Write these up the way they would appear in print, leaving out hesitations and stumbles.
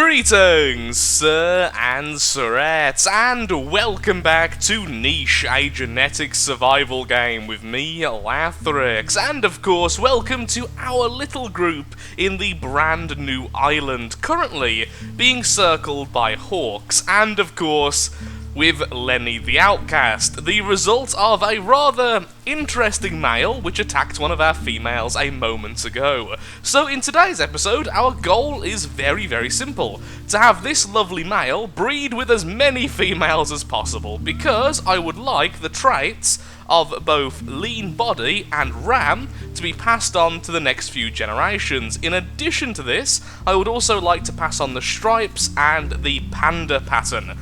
Greetings, sir and sirettes, and welcome back to Niche, a genetic survival game with me, Lathrix, and of course, welcome to our little group in the brand new island, currently being circled by hawks, and of course, with Lenny the Outcast, the result of a rather interesting male which attacked one of our females a moment ago. So in today's episode, our goal is very simple, to have this lovely male breed with as many females as possible, because I would like the traits of both lean body and ram to be passed on to the next few generations. In addition to this, I would also like to pass on the stripes and the panda pattern.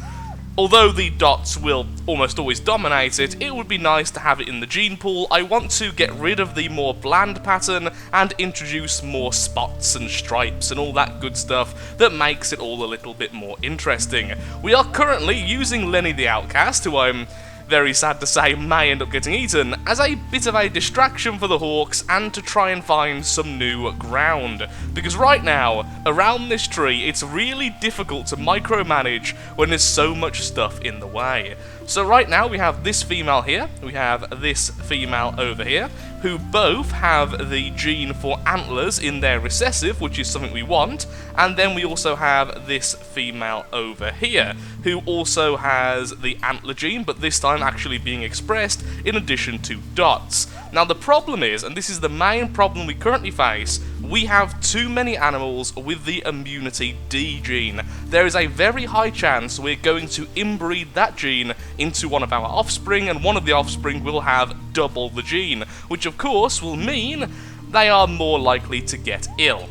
Although the dots will almost always dominate it, it would be nice to have it in the gene pool. I want to get rid of the more bland pattern and introduce more spots and stripes and all that good stuff that makes it all a little bit more interesting. We are currently using Lenny the Outcast, who I'm very sad to say may end up getting eaten, as a bit of a distraction for the hawks and to try and find some new ground. Because right now, around this tree, it's really difficult to micromanage when there's so much stuff in the way. So right now we have this female here, we have this female over here, who both have the gene for antlers in their recessive, which is something we want, and then we also have this female over here, who also has the antler gene, but this time actually being expressed in addition to dots. Now the problem is, and this is the main problem we currently face, we have too many animals with the immunity D gene. There is a very high chance we're going to inbreed that gene into one of our offspring, and one of the offspring will have double the gene, which of course will mean they are more likely to get ill.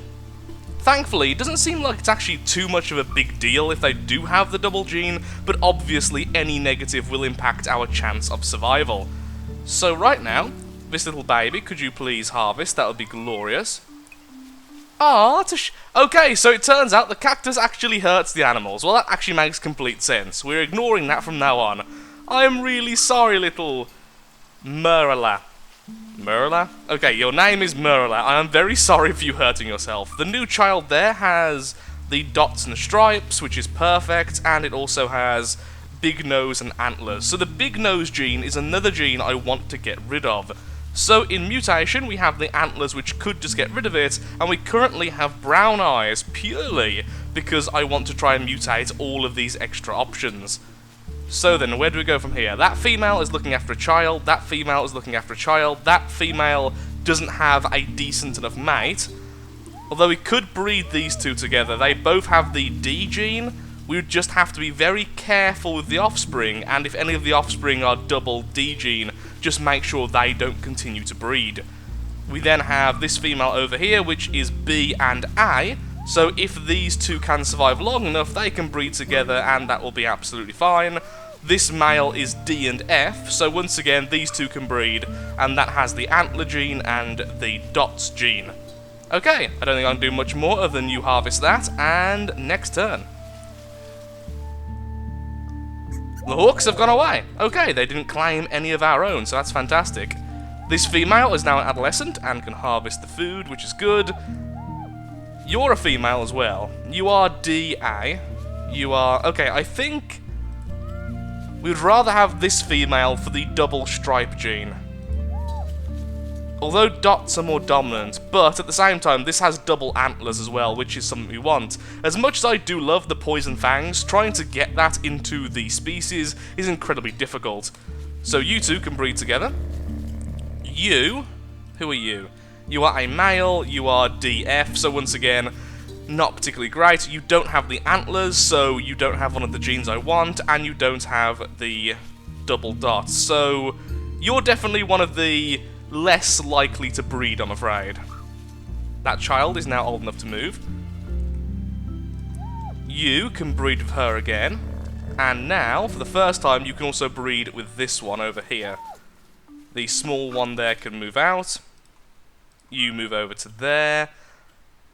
Thankfully, it doesn't seem like it's actually too much of a big deal if they do have the double gene, but obviously any negative will impact our chance of survival. So right now, this little baby, could you please harvest? That would be glorious. Ah, okay, so it turns out the cactus actually hurts the animals. Well, that actually makes complete sense. We're ignoring that from now on. I am really sorry, little Merla. Merla? Okay, your name is Merla. I am very sorry for you hurting yourself. The new child there has the dots and stripes, which is perfect, and it also has big nose and antlers. So the big nose gene is another gene I want to get rid of. So in mutation, we have the antlers, which could just get rid of it, and we currently have brown eyes purely because I want to try and mutate all of these extra options. So then, where do we go from here? That female is looking after a child, that female is looking after a child, that female doesn't have a decent enough mate. Although we could breed these two together, they both have the D gene. We would just have to be very careful with the offspring, and if any of the offspring are double D gene, just make sure they don't continue to breed. We then have this female over here, which is B and A, so if these two can survive long enough, they can breed together, and that will be absolutely fine. This male is D and F, so once again, these two can breed, and that has the antler gene and the dots gene. Okay, I don't think I can do much more other than you harvest that, and next turn. The hawks have gone away. Okay, they didn't claim any of our own, so that's fantastic. This female is now an adolescent and can harvest the food, which is good. You're a female as well. You are DA. You are... Okay, I think we'd rather have this female for the double stripe gene. Although dots are more dominant, but at the same time, this has double antlers as well, which is something we want. As much as I do love the poison fangs, trying to get that into the species is incredibly difficult. So you two can breed together. You... Who are you? You are a male, you are DF, so once again, not particularly great. You don't have the antlers, so you don't have one of the genes I want, and you don't have the double dots. So you're definitely one of the less likely to breed, I'm afraid. That child is now old enough to move. You can breed with her again. And now, for the first time, you can also breed with this one over here. The small one there can move out. You move over to there.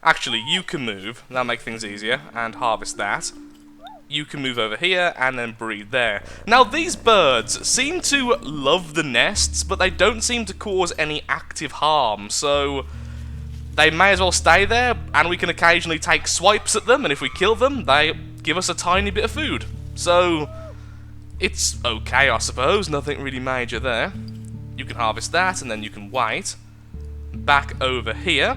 Actually, you can move. That'll make things easier. And harvest that. You can move over here and then breed there. Now, these birds seem to love the nests, but they don't seem to cause any active harm, so they may as well stay there, and we can occasionally take swipes at them, and if we kill them, they give us a tiny bit of food. So, it's okay, I suppose. Nothing really major there. You can harvest that, and then you can wait. Back over here.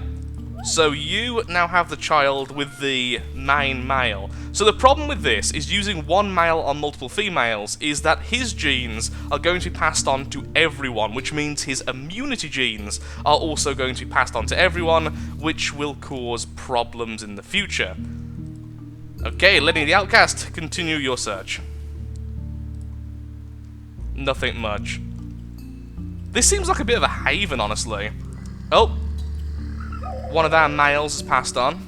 So you now have the child with the main male. So the problem with this is using one male on multiple females is that his genes are going to be passed on to everyone, which means his immunity genes are also going to be passed on to everyone, which will cause problems in the future. Okay, Lenny the Outcast, continue your search. Nothing much. This seems like a bit of a haven, honestly. Oh. One of our males has passed on.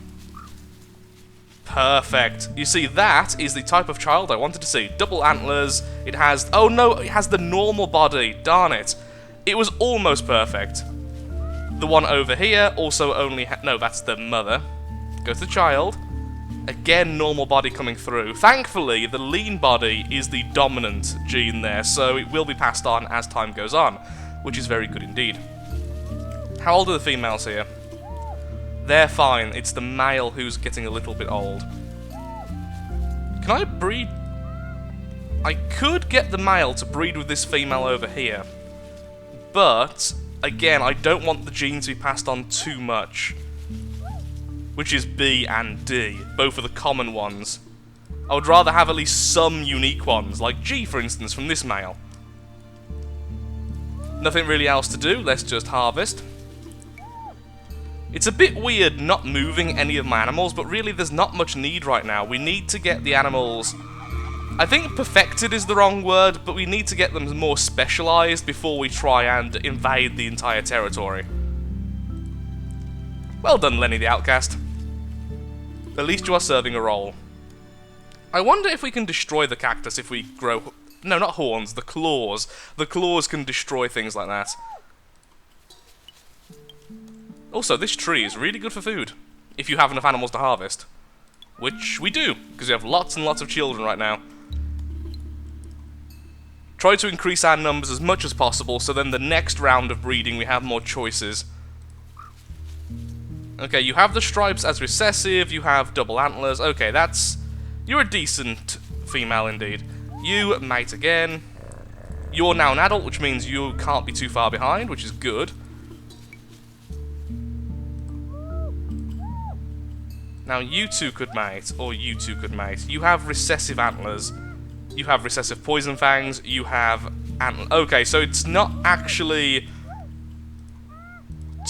Perfect. You see, that is the type of child I wanted to see. Double antlers. It has... Oh no, it has the normal body. Darn it. It was almost perfect. The one over here also only... No, that's the mother. Go to the child. Again, normal body coming through. Thankfully, the lean body is the dominant gene there, so it will be passed on as time goes on, which is very good indeed. How old are the females here? They're fine. It's the male who's getting a little bit old. Can I breed? I could get the male to breed with this female over here. But, again, I don't want the gene to be passed on too much. Which is B and D, both are the common ones. I would rather have at least some unique ones, like G, for instance, from this male. Nothing really else to do, let's just harvest. It's a bit weird not moving any of my animals, but really there's not much need right now. We need to get the animals... I think perfected is the wrong word, but we need to get them more specialised before we try and invade the entire territory. Well done, Lenny the Outcast. At least you are serving a role. I wonder if we can destroy the cactus if we grow... No, not horns, the claws. The claws can destroy things like that. Also, this tree is really good for food, if you have enough animals to harvest. Which we do, because we have lots and lots of children right now. Try to increase our numbers as much as possible, so then the next round of breeding we have more choices. Okay, you have the stripes as recessive, you have double antlers. Okay, that's... You're a decent female indeed. You mate again. You're now an adult, which means you can't be too far behind, which is good. Now, you two could mate, or you two could mate. You have recessive antlers. You have recessive poison fangs. You have antlers. Okay, so it's not actually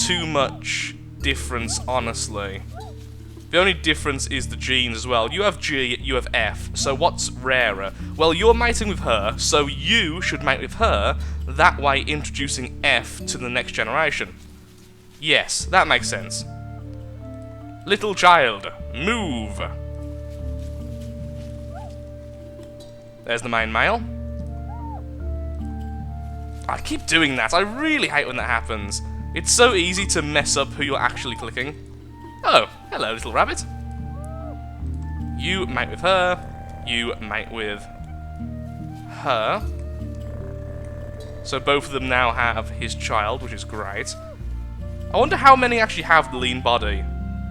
too much difference, honestly. The only difference is the genes as well. You have G, you have F. So what's rarer? Well, you're mating with her, so you should mate with her, that way introducing F to the next generation. Yes, that makes sense. Little child, move! There's the main male. I keep doing that. I really hate when that happens. It's so easy to mess up who you're actually clicking. Oh, hello, little rabbit. You mate with her. You mate with her. So both of them now have his child, which is great. I wonder how many actually have the lean body.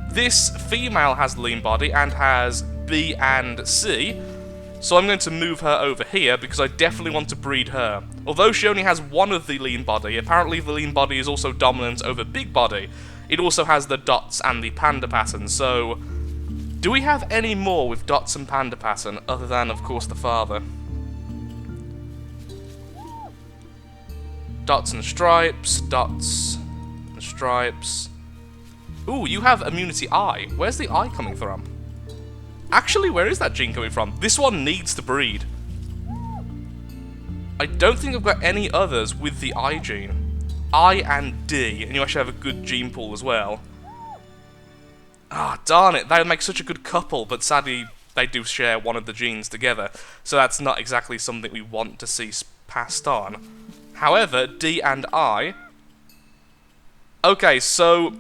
This female has the lean body and has B and C, so I'm going to move her over here because I definitely want to breed her. Although she only has one of the lean body, apparently the lean body is also dominant over big body. It also has the dots and the panda pattern, so... Do we have any more with dots and panda pattern, other than, of course, the father? Dots and stripes, dots and stripes... Ooh, you have immunity I. Where's the I coming from? Actually, where is that gene coming from? This one needs to breed. I don't think I've got any others with the I gene. I and D, and you actually have a good gene pool as well. Ah, darn it, they would make such a good couple, but sadly they do share one of the genes together, so that's not exactly something we want to see passed on. However, D and I... Okay, so...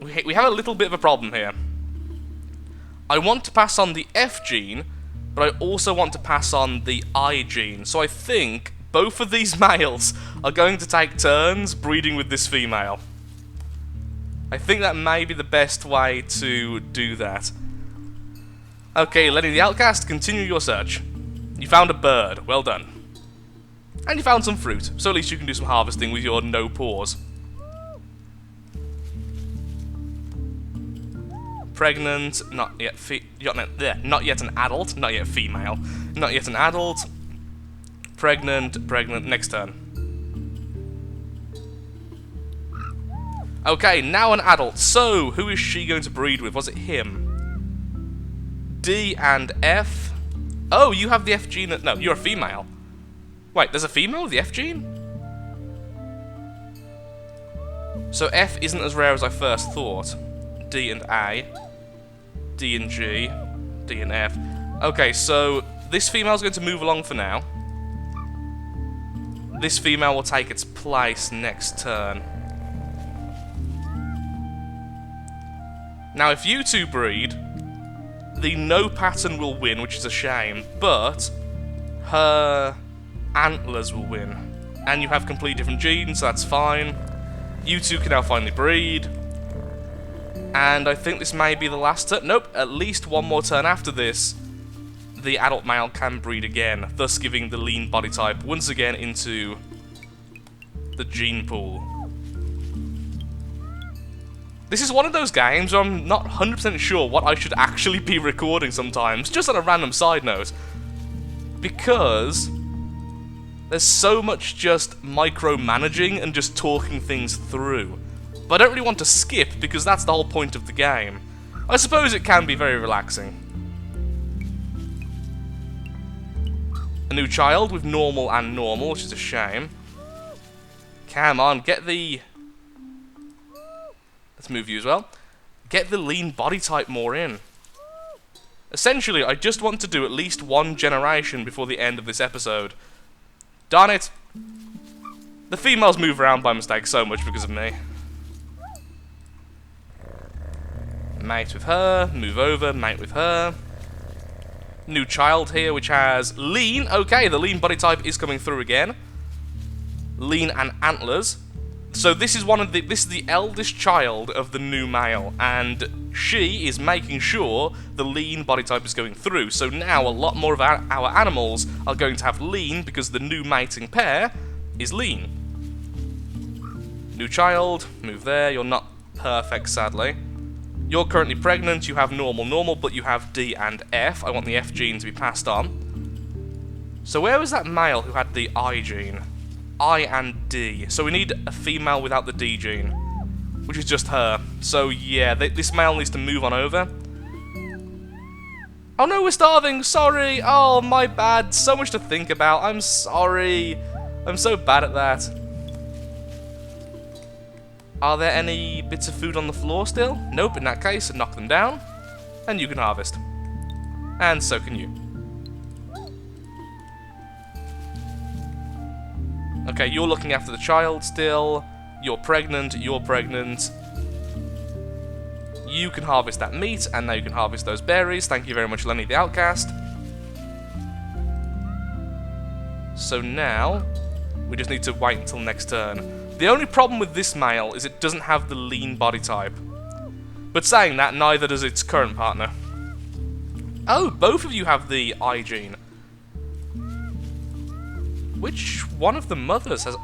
We have a little bit of a problem here. I want to pass on the F gene, but I also want to pass on the I gene. So I think both of these males are going to take turns breeding with this female. I think that may be the best way to do that. Okay, Lenny the Outcast, continue your search. You found a bird, well done. And you found some fruit, so at least you can do some harvesting with your no pause. Pregnant, not yet not yet an adult, not yet female, not yet an adult. Pregnant, next turn. Okay, now an adult. So, who is she going to breed with? Was it him? D and F. Oh, you have the F gene. No, you're a female. Wait, there's a female with the F gene? So F isn't as rare as I first thought. D and A. D and G. D and F. Okay, so this female's going to move along for now. This female will take its place next turn. Now, if you two breed, the no pattern will win, which is a shame, but her antlers will win. And you have completely different genes, so that's fine. You two can now finally breed. And I think this may be the last turn. Nope, at least one more turn after this, the adult male can breed again, thus giving the lean body type once again into the gene pool. This is one of those games where I'm not 100% sure what I should actually be recording sometimes, just on a random side note. Because there's so much just micromanaging and just talking things through. But I don't really want to skip because that's the whole point of the game. I suppose it can be very relaxing. A new child with normal and normal, which is a shame. Come on, get the... Let's move you as well. Get the lean body type more in. Essentially, I just want to do at least one generation before the end of this episode. Darn it! The females move around by mistake so much because of me. Mate with her, move over, mate with her. New child here, which has lean. Okay, the lean body type is coming through again. Lean and antlers. So this is the eldest child of the new male, and she is making sure the lean body type is going through. So now a lot more of our animals are going to have lean because the new mating pair is lean. New child, move there. You're not perfect, sadly. You're currently pregnant. You have normal, but you have D and F. I want the F gene to be passed on. So where was that male who had the I gene? I and D. So we need a female without the D gene, which is just her. So yeah, this male needs to move on over. Oh no, we're starving! Sorry! Oh, my bad. So much to think about. I'm sorry. I'm so bad at that. Are there any bits of food on the floor still? Nope, in that case, knock them down. And you can harvest. And so can you. Okay, you're looking after the child still. You're pregnant, you're pregnant. You can harvest that meat, and now you can harvest those berries. Thank you very much, Lenny the Outcast. So now, we just need to wait until next turn. The only problem with this male is it doesn't have the lean body type. But saying that, neither does its current partner. Oh, both of you have the I gene. Which one of the mothers has...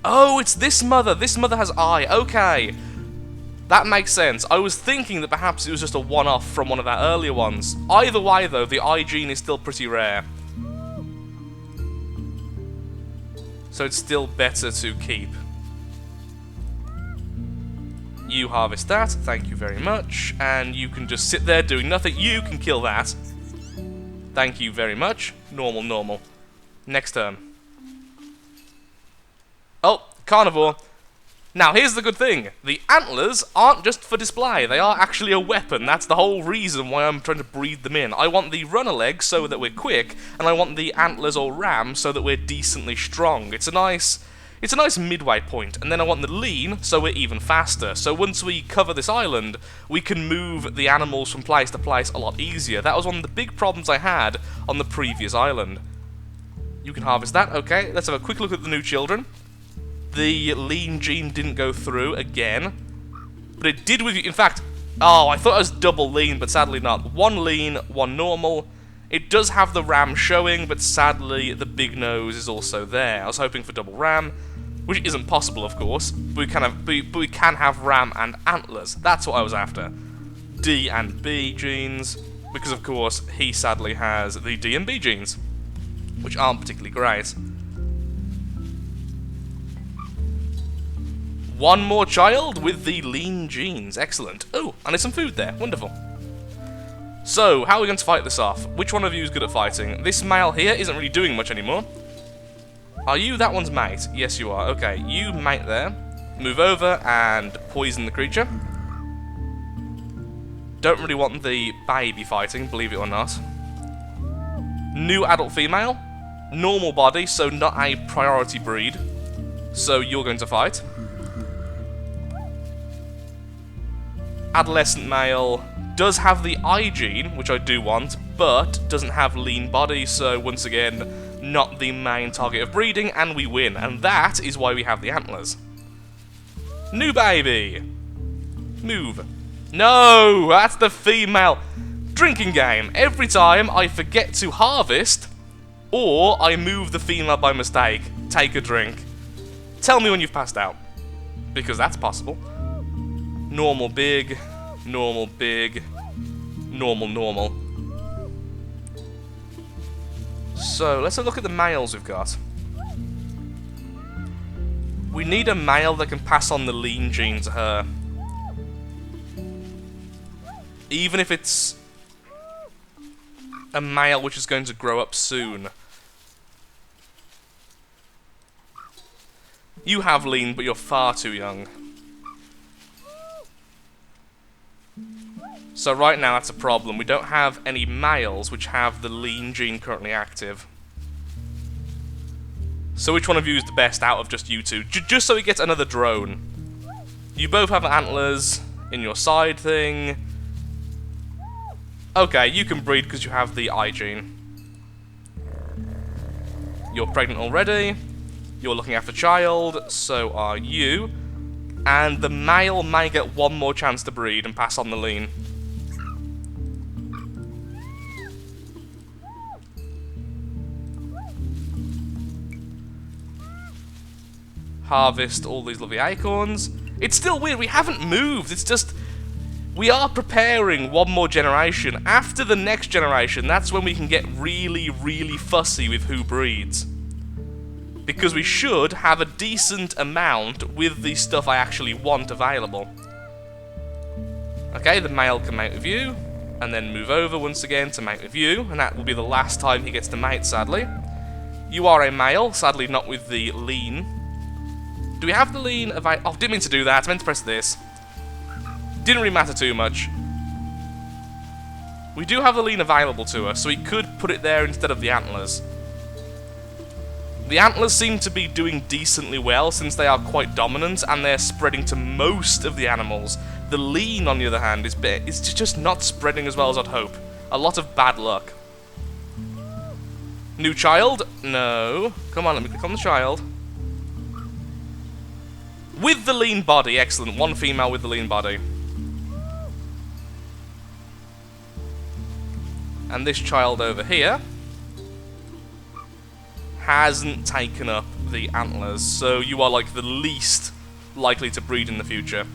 Oh, it's this mother. This mother has I. Okay. That makes sense. I was thinking that perhaps it was just a one-off from one of our earlier ones. Either way, though, the I gene is still pretty rare. So it's still better to keep. You harvest that. Thank you very much. And you can just sit there doing nothing. You can kill that. Thank you very much. Normal. Next turn. Oh, carnivore. Now, here's the good thing. The antlers aren't just for display. They are actually a weapon. That's the whole reason why I'm trying to breed them in. I want the runner legs so that we're quick, and I want the antlers or ram so that we're decently strong. It's a nice midway point. And then I want the lean so we're even faster. So once we cover this island, we can move the animals from place to place a lot easier. That was one of the big problems I had on the previous island. You can harvest that. Okay, let's have a quick look at the new children. The lean gene didn't go through again, but But it did with you. In fact, oh, I thought it was double lean, but sadly not. One lean, one normal. It does have the ram showing, but sadly the big nose is also there. I was hoping for double ram, which isn't possible, of course. But we can have ram and antlers. That's what I was after. D and B genes, because of course he sadly has the D and B genes, which aren't particularly great. One more child with the lean genes. Excellent. Oh, and there's some food there. Wonderful. So, how are we going to fight this off? Which one of you is good at fighting? This male here isn't really doing much anymore. Are you that one's mate? Yes, you are. Okay, you mate there. Move over and poison the creature. Don't really want the baby fighting, believe it or not. New adult female. Normal body, so not a priority breed. So you're going to fight. Adolescent male does have the I gene, which I do want, but doesn't have lean body, so once again, not the main target of breeding, and we win. And that is why we have the antlers. New baby. Move. No, that's the female. Drinking game. Every time I forget to harvest, or I move the female by mistake, take a drink. Tell me when you've passed out, because that's possible. Normal big, normal big, normal normal. So, let's have a look at the males we've got. We need a male that can pass on the lean gene to her. Even if it's a male which is going to grow up soon. You have lean, but you're far too young. So right now that's a problem. We don't have any males which have the lean gene currently active. So which one of you is the best out of just you two? Just so he gets another drone. You both have antlers in your side thing. Okay, you can breed because you have the I gene. You're pregnant already. You're looking after child. So are you. And the male may get one more chance to breed and pass on the lean. Harvest all these lovely acorns. It's still weird, we haven't moved, it's just... We are preparing one more generation. After the next generation, that's when we can get really, really fussy with who breeds. Because we should have a decent amount with the stuff I actually want available. Okay, the male can mate with you, and then move over once again to mate with you, and that will be the last time he gets to mate, sadly. You are a male, sadly not with the lean. Do we have the lean available? Oh, didn't mean to do that. I meant to press this. Didn't really matter too much. We do have the lean available to us, so we could put it there instead of the antlers. The antlers seem to be doing decently well since they are quite dominant and they're spreading to most of the animals. The lean, on the other hand, is just not spreading as well as I'd hope. A lot of bad luck. New child? No. Come on, let me click on the child. With the lean body, excellent. One female with the lean body. And this child over here hasn't taken up the antlers, so you are like the least likely to breed in the future.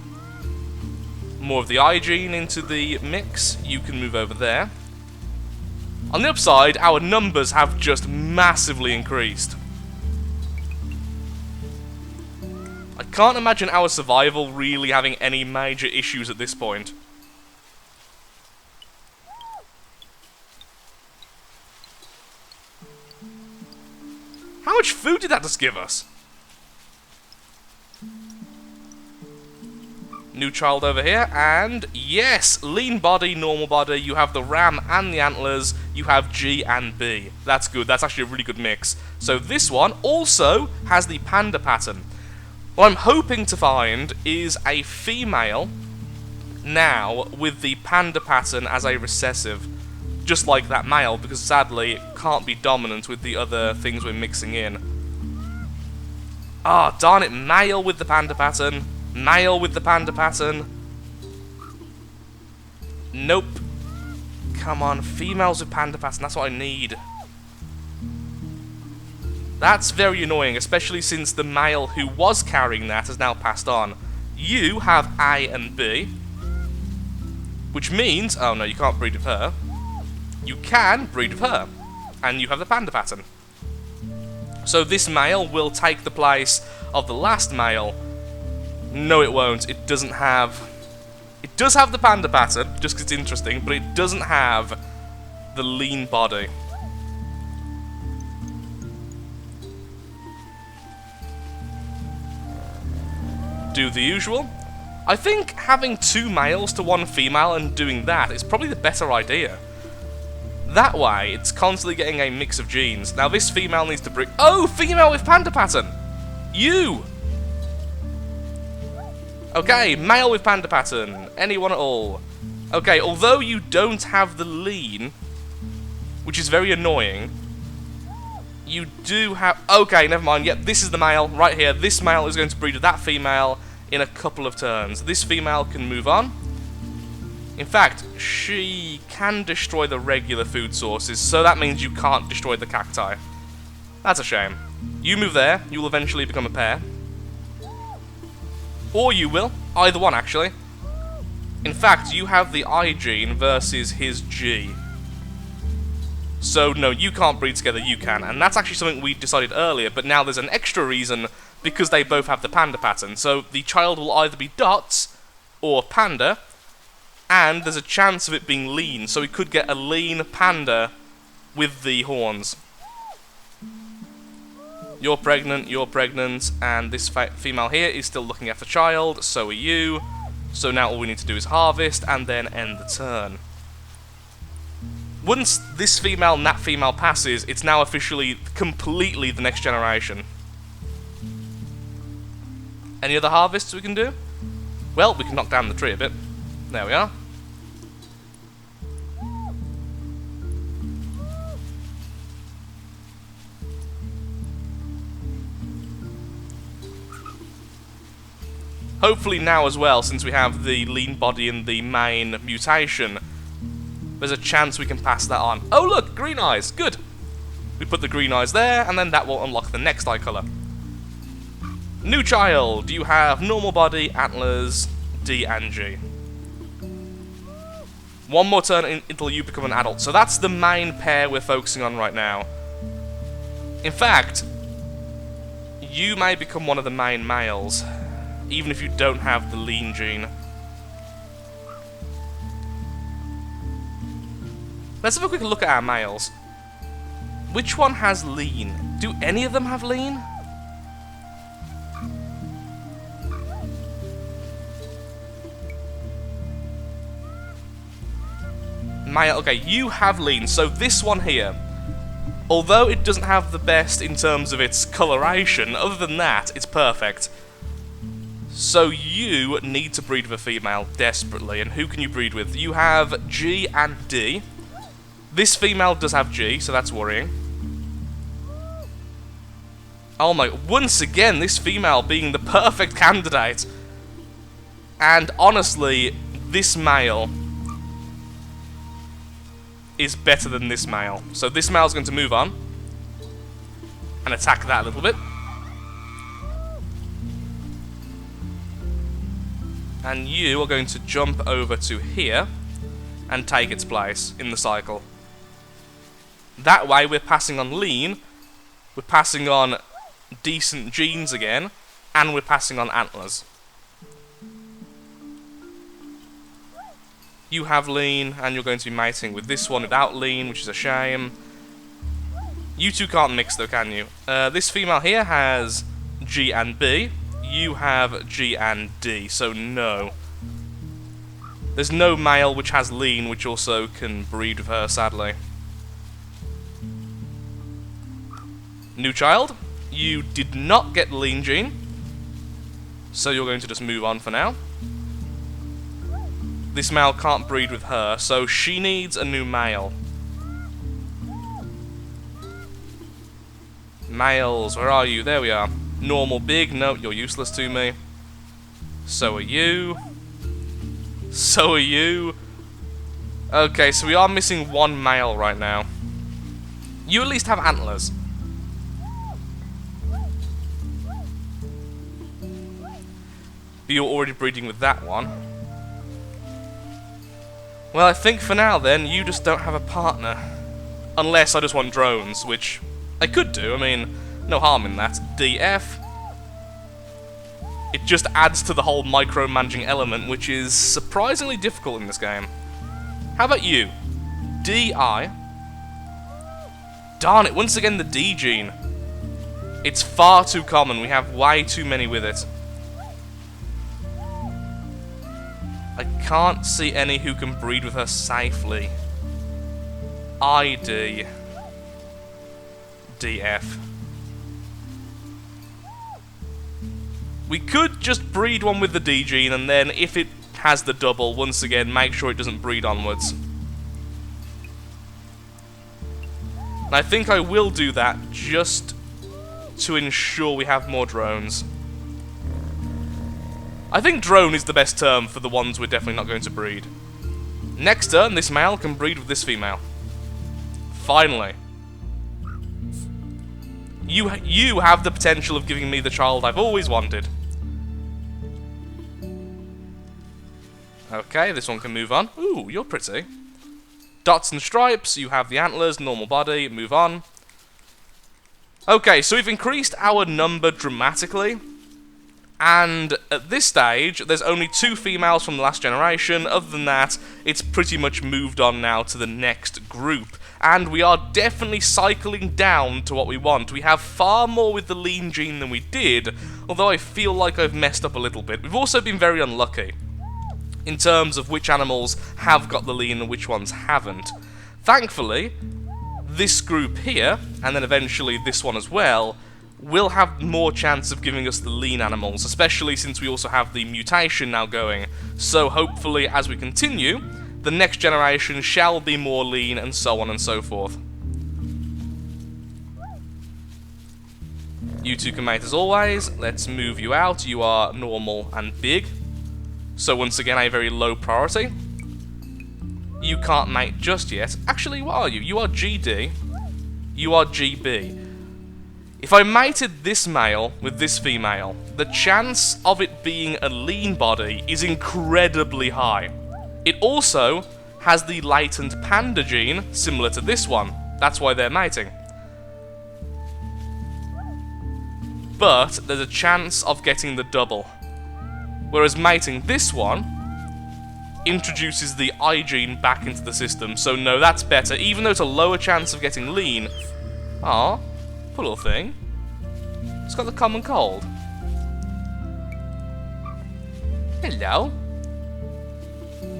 More of the I gene into the mix. You can move over there. On the upside, our numbers have just massively increased. I can't imagine our survival really having any major issues at this point. How much food did that just give us? New child over here, and yes, lean body, normal body, you have the ram and the antlers, you have G and B. That's good, that's actually a really good mix. So this one also has the panda pattern. What I'm hoping to find is a female now with the panda pattern as a recessive, just like that male, because sadly it can't be dominant with the other things we're mixing in. Ah, darn it, male with the panda pattern, male with the panda pattern. Nope. Come on, females with panda pattern, that's what I need. That's very annoying, especially since the male who was carrying that has now passed on. You have A and B, which means... Oh no, you can't breed with her. You can breed with her, and you have the panda pattern. So this male will take the place of the last male. No, it won't. It doesn't have... It does have the panda pattern, just because it's interesting, but it doesn't have the lean body. Do the usual. I think having 2 males to 1 female and doing that is probably the better idea. That way, it's constantly getting a mix of genes. Now this female needs to breed... Oh, female with panda pattern! You! Okay, male with panda pattern. Anyone at all. Okay, although you don't have the lean, which is very annoying, you do have... Okay, never mind. Yep, this is the male right here. This male is going to breed with that female in a couple of turns. This female can move on. In fact, she can destroy the regular food sources, so that means you can't destroy the cacti. That's a shame. You move there, you will eventually become a pair. Or you will. Either one, actually. In fact, you have the I gene versus his G. So, no, you can't breed together, you can. And that's actually something we decided earlier, but now there's an extra reason because they both have the panda pattern. So, the child will either be dots or panda, and there's a chance of it being lean, so we could get a lean panda with the horns. You're pregnant, and this female here is still looking after child, so are you. So now all we need to do is harvest, and then end the turn. Once this female and that female passes, it's now officially completely the next generation. Any other harvests we can do? Well, we can knock down the tree a bit. There we are. Hopefully now as well, since we have the lean body and the main mutation, there's a chance we can pass that on. Oh look, green eyes, good! We put the green eyes there, and then that will unlock the next eye colour. New child, you have normal body, antlers, D and G. One more turn until you become an adult. So that's the main pair we're focusing on right now. In fact, you may become one of the main males, even if you don't have the lean gene. Let's have a quick look at our males. Which one has lean? Do any of them have lean? Male, okay, you have lean, so this one here, although it doesn't have the best in terms of its coloration, other than that, it's perfect. So you need to breed with a female, desperately, and who can you breed with? You have G and D. This female does have G, so that's worrying. Oh my, once again, this female being the perfect candidate. And honestly, this male is better than this male. So this male's going to move on and attack that a little bit. And you are going to jump over to here and take its place in the cycle. That way we're passing on lean, we're passing on decent genes again, and we're passing on antlers. You have lean, and you're going to be mating with this one without lean, which is a shame. You two can't mix though, can you? This female here has G and B. You have G and D, so no. There's no male which has lean, which also can breed with her, sadly. New child, you did not get lean gene, so you're going to just move on for now. This male can't breed with her, so she needs a new male. Males, where are you? There we are. Normal big, no, you're useless to me. So are you. So are you. Okay, so we are missing one male right now. You at least have antlers. But you're already breeding with that one. Well, I think for now then, you just don't have a partner. Unless I just want drones, which I could do, I mean, no harm in that. DF. It just adds to the whole micromanaging element, which is surprisingly difficult in this game. How about you? DI. Darn it, once again the D gene. It's far too common, we have way too many with it. I can't see any who can breed with her safely. ID. DF. We could just breed one with the D gene, and then if it has the double, once again, make sure it doesn't breed onwards. And I think I will do that just to ensure we have more drones. I think drone is the best term for the ones we're definitely not going to breed. Next turn, this male can breed with this female. Finally. You have the potential of giving me the child I've always wanted. Okay, this one can move on. Ooh, you're pretty. Dots and stripes, you have the antlers, normal body, move on. Okay, so we've increased our number dramatically. And at this stage, there's only 2 females from the last generation. Other than that, it's pretty much moved on now to the next group. And we are definitely cycling down to what we want. We have far more with the lean gene than we did, although I feel like I've messed up a little bit. We've also been very unlucky in terms of which animals have got the lean and which ones haven't. Thankfully, this group here, and then eventually this one as well, will have more chance of giving us the lean animals, especially since we also have the mutation now going. So hopefully, as we continue, the next generation shall be more lean, and so on and so forth. You two can mate as always. Let's move you out. You are normal and big. So once again, a very low priority. You can't mate just yet. Actually, what are you? You are GD. You are GB. If I mated this male with this female, the chance of it being a lean body is incredibly high. It also has the latent panda gene, similar to this one. That's why they're mating. But there's a chance of getting the double. Whereas mating this one introduces the I gene back into the system, so no, that's better. Even though it's a lower chance of getting lean. Aw. Poor little thing. It's got the common cold. Hello.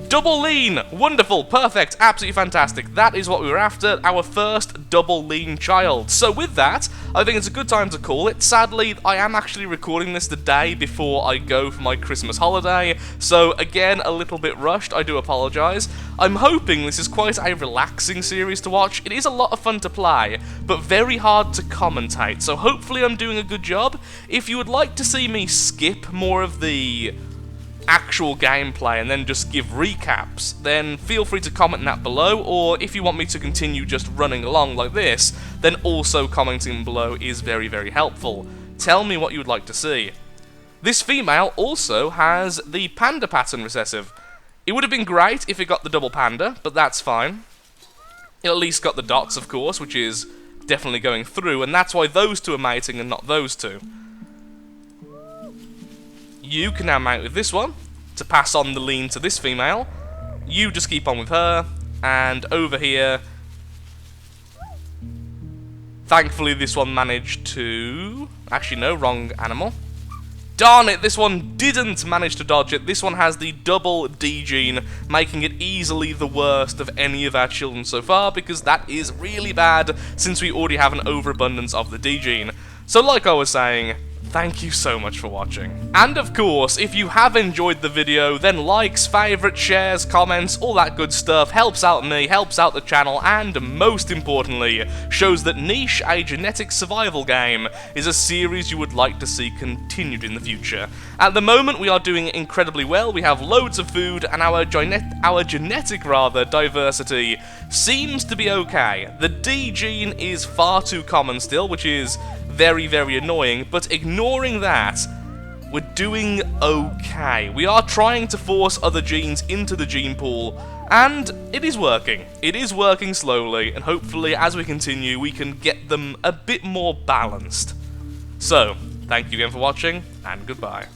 Double lean! Wonderful, perfect, absolutely fantastic. That is what we were after, our first double lean child. So with that, I think it's a good time to call it. Sadly, I am actually recording this the day before I go for my Christmas holiday, so again, a little bit rushed, I do apologise. I'm hoping this is quite a relaxing series to watch. It is a lot of fun to play, but very hard to commentate, so hopefully I'm doing a good job. If you would like to see me skip more of the actual gameplay and then just give recaps, then feel free to comment that below, or if you want me to continue just running along like this, then also commenting below is very, very helpful. Tell me what you would like to see. This female also has the panda pattern recessive. It would have been great if it got the double panda, but that's fine. It at least got the dots, of course, which is definitely going through, and that's why those two are mating and not those two. You can now mate with this one, to pass on the lean to this female. You just keep on with her, and over here, thankfully this one managed to... Actually no, wrong animal. Darn it, this one didn't manage to dodge it. This one has the double D gene, making it easily the worst of any of our children so far, because that is really bad, since we already have an overabundance of the D gene. So like I was saying, thank you so much for watching. And of course, if you have enjoyed the video, then likes, favourites, shares, comments, all that good stuff helps out me, helps out the channel, and most importantly, shows that Niche, a genetic survival game, is a series you would like to see continued in the future. At the moment, we are doing incredibly well. We have loads of food, and our genetic diversity seems to be okay. The D gene is far too common still, which is very, very annoying, but ignoring that, we're doing okay. We are trying to force other genes into the gene pool, and it is working. It is working slowly, and hopefully as we continue we can get them a bit more balanced. So, thank you again for watching, and goodbye.